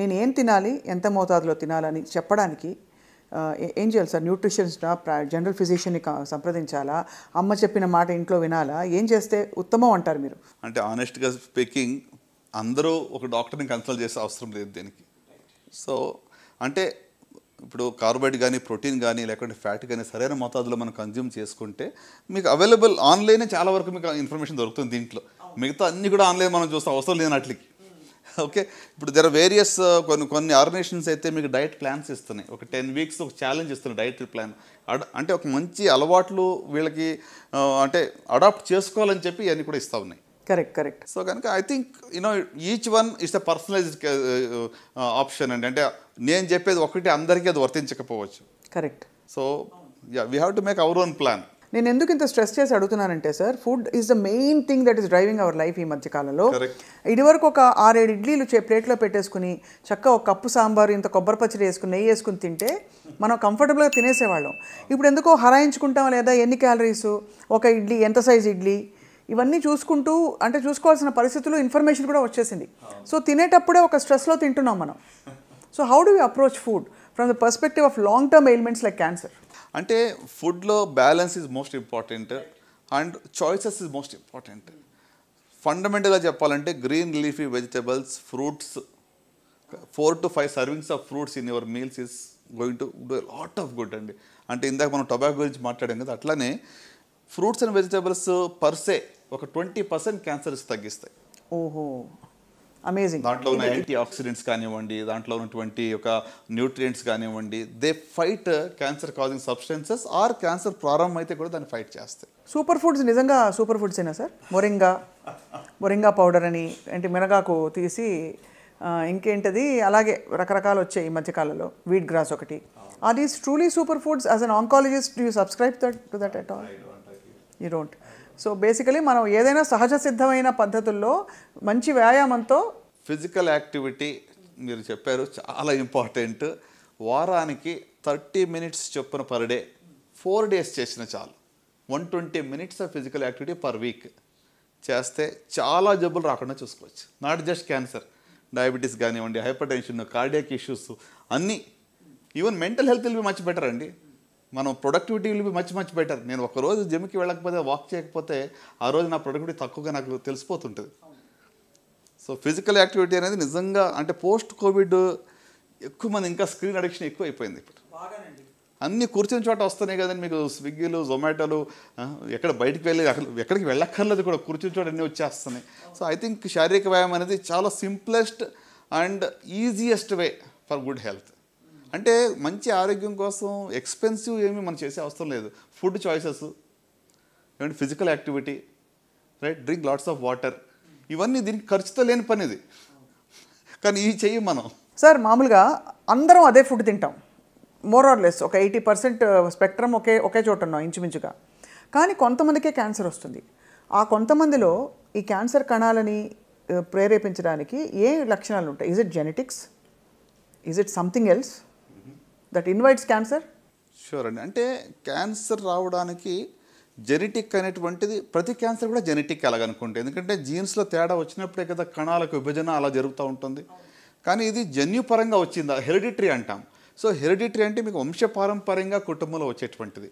నేను ఏం తినాలి, ఎంత మోతాదులో తినాలని చెప్పడానికి ఏం చేయాలి సార్? న్యూట్రిషనిస్టా, జనరల్ ఫిజిషియన్ని సంప్రదించాలా, అమ్మ చెప్పిన మాట ఇంట్లో వినాలా, ఏం చేస్తే ఉత్తమం అంటారు మీరు? అంటే ఆనెస్ట్గా స్పీకింగ్ అందరూ ఒక డాక్టర్ని కన్సల్ట్ చేసే అవసరం లేదు దీనికి. సో అంటే ఇప్పుడు కార్బోహైడ్రేట్ కానీ, ప్రోటీన్ కానీ, లేకుంటే ఫ్యాట్ కానీ సరైన మోతాదులో మనం కన్జ్యూమ్ చేసుకుంటే మీకు అవైలబుల్ ఆన్లైనే చాలా వరకు మీకు ఇన్ఫర్మేషన్ దొరుకుతుంది. దీంట్లో మిగతా అన్నీ కూడా ఆన్లైన్ మనం చూస్తాం, అవసరం లేనట్లకి. ఓకే, ఇప్పుడు దర్ వేరియస్ కొన్ని ఆర్గనైజేషన్స్ అయితే మీకు డైట్ ప్లాన్స్ ఇస్తున్నాయి. ఒక 10 weeks ఒక ఛాలెంజ్ ఇస్తున్నాయి డైట్ ప్లాన్. అంటే ఒక మంచి అలవాట్లు వీళ్ళకి అంటే అడాప్ట్ చేసుకోవాలని చెప్పి ఇవన్నీ కూడా ఇస్తూ ఉన్నాయి. కరెక్ట్. సో కనుక I think each one is a personalised option అండి. అంటే నేను చెప్పేది ఒకటి అందరికీ అది వర్తించకపోవచ్చు. Correct. So we have to make our own plan. నేను ఎందుకు ఇంత స్ట్రెస్ చేసి అడుగుతున్నానంటే sir, food is the main thing that is driving our life ఈ మధ్యకాలంలో. ఇదివరకు ఒక 6-7 ఇడ్లీలు ప్లేట్లో పెట్టేసుకుని చక్కగా ఒక కప్పు సాంబారు, ఇంత కొబ్బరి పచ్చడి వేసుకుని, నెయ్యి వేసుకుని తింటే మనం కంఫర్టబుల్గా తినేసేవాళ్ళం. ఇప్పుడు ఎందుకో హరాయించుకుంటాం, లేదా ఎన్ని క్యాలరీస్, ఒక ఇడ్లీ ఎంత సైజ్ ఇడ్లీ, ఇవన్నీ చూసుకుంటూ అంటే చూసుకోవాల్సిన పరిస్థితుల్లో ఇన్ఫర్మేషన్ కూడా వచ్చేసింది. సో తినేటప్పుడే ఒక స్ట్రెస్లో తింటున్నాం మనం. So how do you approach food from the perspective of long term ailments like cancer? అంటే ఫుడ్లో balance is most important and choices is most important. ఫండమెంటల్గా చెప్పాలంటే green leafy vegetables, fruits, 4 to 5 servings of fruits in your meals is going to do lot of good అండి. అంటే ఇందాక మనం tobacco గురించి మాట్లాడాం కదా, అట్లానే ఫ్రూట్స్ అండ్ వెజిటబుల్స్ పర్సే ఒక 20% క్యాన్సర్స్ తగ్గిస్తాయి. ఓహో, అమేజింగ్. దాంట్లో ఉన్న యాంటీ ఆక్సిడెంట్స్ కానివ్వండి, దాంట్లో ఉన్నటువంటి ఒక న్యూట్రియంట్స్ కానివ్వండి, they fight cancer causing substances or cancer ప్రారంభం అయితే కూడా దాన్ని ఫైట్ చేస్తాయి. సూపర్ ఫుడ్స్ నిజంగా సూపర్ ఫుడ్స్ అయినా సార్? మొరింగా పౌడర్ అని, అంటే మినగాకు తీసి ఇంకేంటది అలాగే రకరకాలు వచ్చాయి ఈ మధ్యకాలంలో, వీట్ గ్రాస్ ఒకటి. Are these truly super foods? As an oncologist do you subscribe to that at all? You don't. So basically మనం ఏదైనా సహజ సిద్ధమైన పద్ధతుల్లో మంచి వ్యాయామంతో ఫిజికల్ యాక్టివిటీ మీరు చెప్పారు చాలా ఇంపార్టెంట్. వారానికి 30 minutes చొప్పున పర్ డే 4 days చేసిన చాలు. 120 minutes of physical activity per week చేస్తే చాలా జబ్బులు రాకుండా చూసుకోవచ్చు. నాట్ జస్ట్ క్యాన్సర్, డయాబెటీస్ కానివ్వండి, హైపర్ టెన్షన్, కార్డియాక్ ఇష్యూస్ అన్నీ. Even mental health will be much better అండి. మనం productivity will be much better. నేను ఒకరోజు జిమ్కి వెళ్ళకపోతే, వాక్ చేయకపోతే ఆ రోజు నా ప్రొడక్టివిటీ తక్కువగా నాకు తెలిసిపోతుంటుంది. సో ఫిజికల్ యాక్టివిటీ అనేది నిజంగా అంటే పోస్ట్ కోవిడ్ ఎక్కువ మంది ఇంకా స్క్రీన్ అడిక్షన్ ఎక్కువ అయిపోయింది. ఇప్పుడు అన్నీ కూర్చుని చోట వస్తున్నాయి కదండి మీకు, స్విగ్గీలు, జొమాటోలు, ఎక్కడ బయటికి వెళ్ళి ఎక్కడికి వెళ్ళక్కర్లేదు కూడా, కూర్చుని చోట అన్నీ వచ్చేస్తున్నాయి. సో ఐ థింక్ శారీరక వ్యాయామం అనేది చాలా simplest and easiest way for good health. అంటే మంచి ఆరోగ్యం కోసం ఎక్స్పెన్సివ్ ఏమీ మనం చేసే అవసరం లేదు. ఫుడ్ చాయిసెస్, ఏమంటే physical activity, right, drink lots of water, ఇవన్నీ దీనికి ఖర్చుతో లేని పని ఇది. కానీ ఇవి చెయ్యం మనం. సార్ మామూలుగా అందరం అదే ఫుడ్ తింటాం, మోర్ ఆర్ లెస్ ఒక 80% స్పెక్ట్రమ్ ఒకే చోట ఉన్నాం ఇంచుమించుగా. కానీ కొంతమందికే క్యాన్సర్ వస్తుంది. ఆ కొంతమందిలో ఈ క్యాన్సర్ కణాలని ప్రేరేపించడానికి ఏ లక్షణాలు ఉంటాయి? Is it genetics? Is it something else that invites cancer? Sure అండి. అంటే క్యాన్సర్ రావడానికి జెనెటిక్ అనేటువంటిది, ప్రతి క్యాన్సర్ కూడా జెనెటిక్ అలాగనుకుంటే, ఎందుకంటే జీన్స్లో తేడా వచ్చినప్పుడే కదా కణాలకు విభజన అలా జరుగుతూ ఉంటుంది. కానీ ఇది జన్యుపరంగా వచ్చింది, హెరిడిటరీ అంటాం. సో హెరిడిటరీ అంటే మీకు వంశపారంపర్యంగా కుటుంబంలో వచ్చేటువంటిది.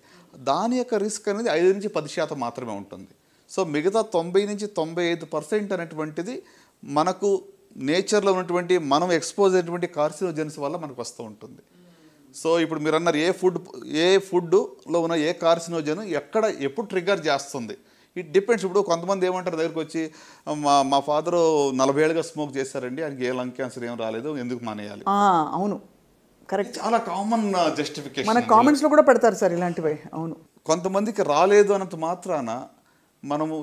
దాని యొక్క రిస్క్ అనేది 5 నుంచి 10% మాత్రమే ఉంటుంది. సో మిగతా 90 నుంచి 95% అనేటువంటిది మనకు నేచర్లో ఉన్నటువంటి మనం ఎక్స్పోజ్ అయినటువంటి కార్సినోజెన్స్ వల్ల మనకు వస్తూ ఉంటుంది. సో ఇప్పుడు మీరు అన్నారు ఏ ఫుడ్లో ఉన్న ఏ కార్సినోజన్ ఎప్పుడు ట్రిగ్గర్ చేస్తుంది, ఇట్ డిపెండ్స్. ఇప్పుడు కొంతమంది ఏమంటారు దగ్గరికి వచ్చి, మా ఫాదరు 40 ఏళ్ళుగా స్మోక్ చేశారండి, ఆయనకి ఏ లంగ్ క్యాన్సర్ ఏం రాలేదు, ఎందుకు మానేయాలి? అవును, కరెక్ట్. చాలా కామన్ జస్టిఫికేషన్ మన కామెంట్స్లో కూడా పెడతారు సార్ ఇలాంటివి. అవును, కొంతమందికి రాలేదు అన్నంత మాత్రాన మనము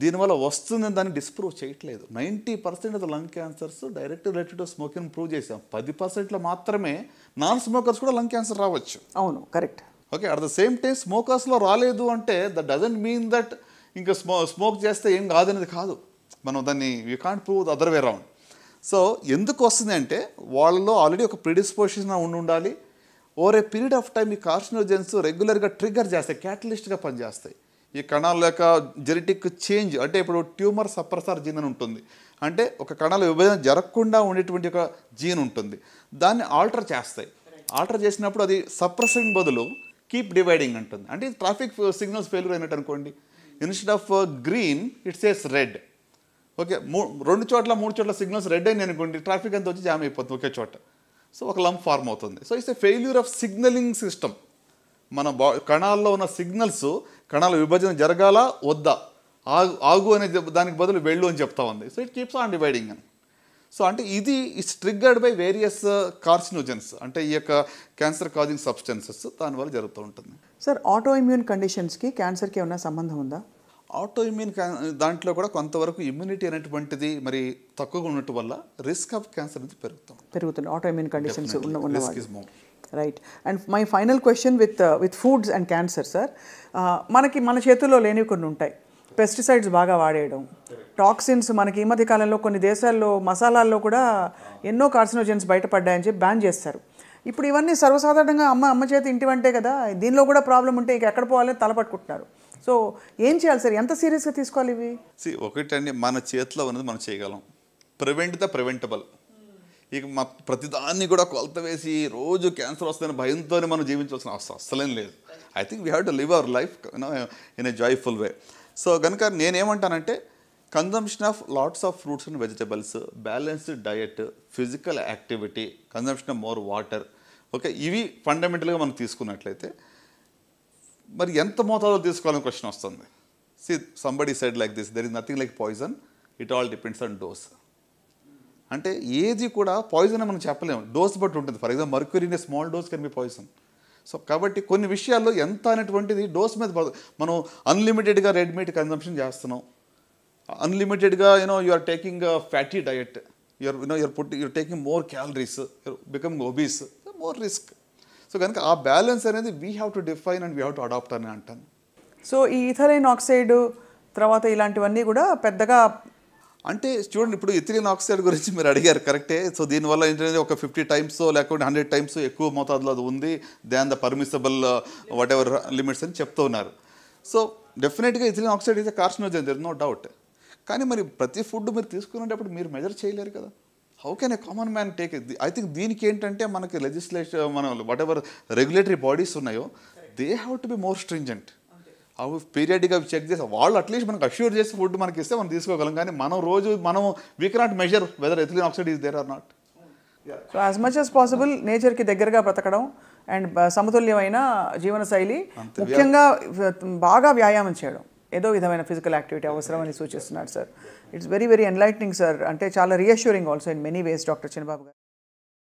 దీనివల్ల వస్తుందని దాన్ని డిస్ప్రూవ్ చేయట్లేదు. 90% of the lung cancers direct related to smoking prove చేసాం. 10%లో మాత్రమే నాన్ స్మోకర్స్ కూడా లంగ్ క్యాన్సర్ రావచ్చు. అవును, correct. Okay, at the same time స్మోకర్స్లో రాలేదు అంటే దట్ డజంట్ మీన్ దట్ ఇంకా స్మోక్ చేస్తే ఏం కాదనేది కాదు. మనం దాన్ని you can't prove the other way round. So ఎందుకు వస్తుంది అంటే వాళ్ళలో ఆల్రెడీ ఒక ప్రిడిస్పోజిషన్ ఉండాలి. Over a period of time ఈ కార్సినోజెన్స్ రెగ్యులర్గా ట్రిగ్గర్ చేస్తాయి, క్యాటలిస్ట్గా పనిచేస్తాయి. ఈ కణాల యొక్క జెనెటిక్ చేంజ్ అంటే ఇప్పుడు ట్యూమర్ సప్రెసర్ జీన్ అని ఉంటుంది. అంటే ఒక కణాల విభజన జరగకుండా ఉండేటువంటి ఒక జీన్ ఉంటుంది, దాన్ని ఆల్టర్ చేస్తాయి. ఆల్టర్ చేసినప్పుడు అది సప్రెసింగ్ బదులు కీప్ డివైడింగ్ అంటుంది. అంటే ట్రాఫిక్ సిగ్నల్స్ ఫెయిల్యూర్ అయినట్టు అనుకోండి. Instead of green it says red. Okay, 2 చోట్ల 3 చోట్ల సిగ్నల్స్ రెడ్ అయినాయి అనుకోండి, ట్రాఫిక్ అంతా వచ్చి జామ్ అయిపోతుంది ఒకే చోట. సో ఒక లంప్ ఫార్మ్ అవుతుంది. So it's a failure of signalling system. మన కణాల్లో ఉన్న సిగ్నల్స్ కణాల విభజన జరగాల వద్దా, ఆగు అనే దానికి బదులు వెళ్ళు అని చెప్తా ఉంది. So it keeps on dividing అని. సో అంటే ఇది it's triggered by various carcinogens, అంటే ఈ యొక్క క్యాన్సర్ కాజింగ్ సబ్స్టెన్సెస్ దానివల్ల జరుగుతూ ఉంటుంది. సార్ ఆటో ఇమ్యూన్ కండిషన్స్కి క్యాన్సర్కి ఏమైనా సంబంధం ఉందా? ఆటో ఇమ్యూన్ దాంట్లో కూడా కొంతవరకు ఇమ్యూనిటీ అనేటువంటిది మరి తక్కువగా ఉండటం వల్ల రిస్క్ ఆఫ్ క్యాన్సర్ అనేది పెరుగుతుంది ఆటో ఇమ్యూన్ కండిషన్స్ ఉన్న. Right. And my final question with foods and cancer sir, మన చేతుల్లో లేనివి కొన్ని ఉంటాయి. పెస్టిసైడ్స్ బాగా వాడేయడం, టాక్సిన్స్, మనకి ఈ మధ్య కాలంలో కొన్ని దేశాల్లో మసాలాల్లో కూడా ఎన్నో కార్సినోజన్స్ బయటపడ్డాయని చెప్పి బ్యాన్ చేస్తారు. ఇప్పుడు ఇవన్నీ సర్వసాధారణంగా అమ్మ చేతి ఇంటి వంటే కదా, దీనిలో కూడా ప్రాబ్లం ఉంటే ఇక ఎక్కడ పోవాలని తలపట్టుకుంటున్నారు. సో ఏం చేయాలి సార్, ఎంత సీరియస్గా తీసుకోవాలి ఇవి? ఒకటండి, మన చేతిలో ఉన్నది మనం చేయగలం. Prevent the preventable. ఇక ప్రతిదాన్ని కూడా కొలత వేసి రోజు క్యాన్సర్ వస్తుందని భయంతోనే మనం జీవించాల్సిన అవసరం అస్సలేం లేదు. I think we have to live our life in a joyful way. So కనుక నేనేమంటానంటే consumption of lots of fruits and vegetables, balanced diet, physical activity, consumption of more water, okay, ఇవి ఫండమెంటల్గా మనం తీసుకున్నట్లయితే మరి ఎంత మోతాదులో తీసుకోవాలని క్వశ్చన్ వస్తుంది. See somebody said like this, there is nothing like poison, it all depends on dose. అంటే ఏది కూడా పాయిజన్ అని మనం చెప్పలేము, డోస్ బట్టి ఉంటుంది. For example mercury in a small dose can be poison. So కాబట్టి కొన్ని విషయాల్లో ఎంత అనేటువంటిది డోస్ మీద మనం అన్లిమిటెడ్గా రెడ్ మీట్ కన్జంప్షన్ చేస్తున్నాం, అన్లిమిటెడ్గా you are taking fatty diet, you're taking more calories, becoming obese, more risk. So కనుక ఆ బ్యాలెన్స్ అనేది we have to define and we have to adapt అని అంటాను. సో ఈ ఇథైలిన్ ఆక్సైడ్ తర్వాత ఇలాంటివన్నీ కూడా పెద్దగా అంటే చూడండి, ఇప్పుడు ఇథిలిన్ ఆక్సైడ్ గురించి మీరు అడిగారు, కరెక్టే. సో దీనివల్ల ఏంటంటే ఒక 50 times లేకపోతే 100 times ఎక్కువ మోతాదులో అది ఉంది than the permissible whatever limits అని చెప్తూ ఉన్నారు. సో డెఫినెట్గా ethylene oxide is a carcinogen, there is no doubt. కానీ మరి ప్రతి ఫుడ్ మీరు తీసుకునేటప్పుడు మీరు మెజర్ చేయలేరు కదా. How can a common man take it? I think దీనికి ఏంటంటే మనకి లెజిస్లేషన్, మన వాట్ ఎవర్ రెగ్యులేటరీ బాడీస్ ఉన్నాయో they have to be more stringent. అవి పీరియడ్గా చెక్ చేసి వాళ్ళు అట్లీస్ట్ మనకు అష్యూర్ చేసి ఫుడ్ మనకి ఇస్తే మనం తీసుకోగలం. కానీ మనం we cannot measure whether ethylene oxide is there or not. So as much as possible నేచర్కి దగ్గరగా బ్రతకడం అండ్ సమతుల్యమైన జీవనశైలి, ముఖ్యంగా బాగా వ్యాయామం చేయడం, ఏదో విధమైన ఫిజికల్ యాక్టివిటీ అవసరమని సూచిస్తున్నారు sir. It's very very enlightening sir. అంటే చాలా reassuring also in many ways doctor Chinnababu గారు.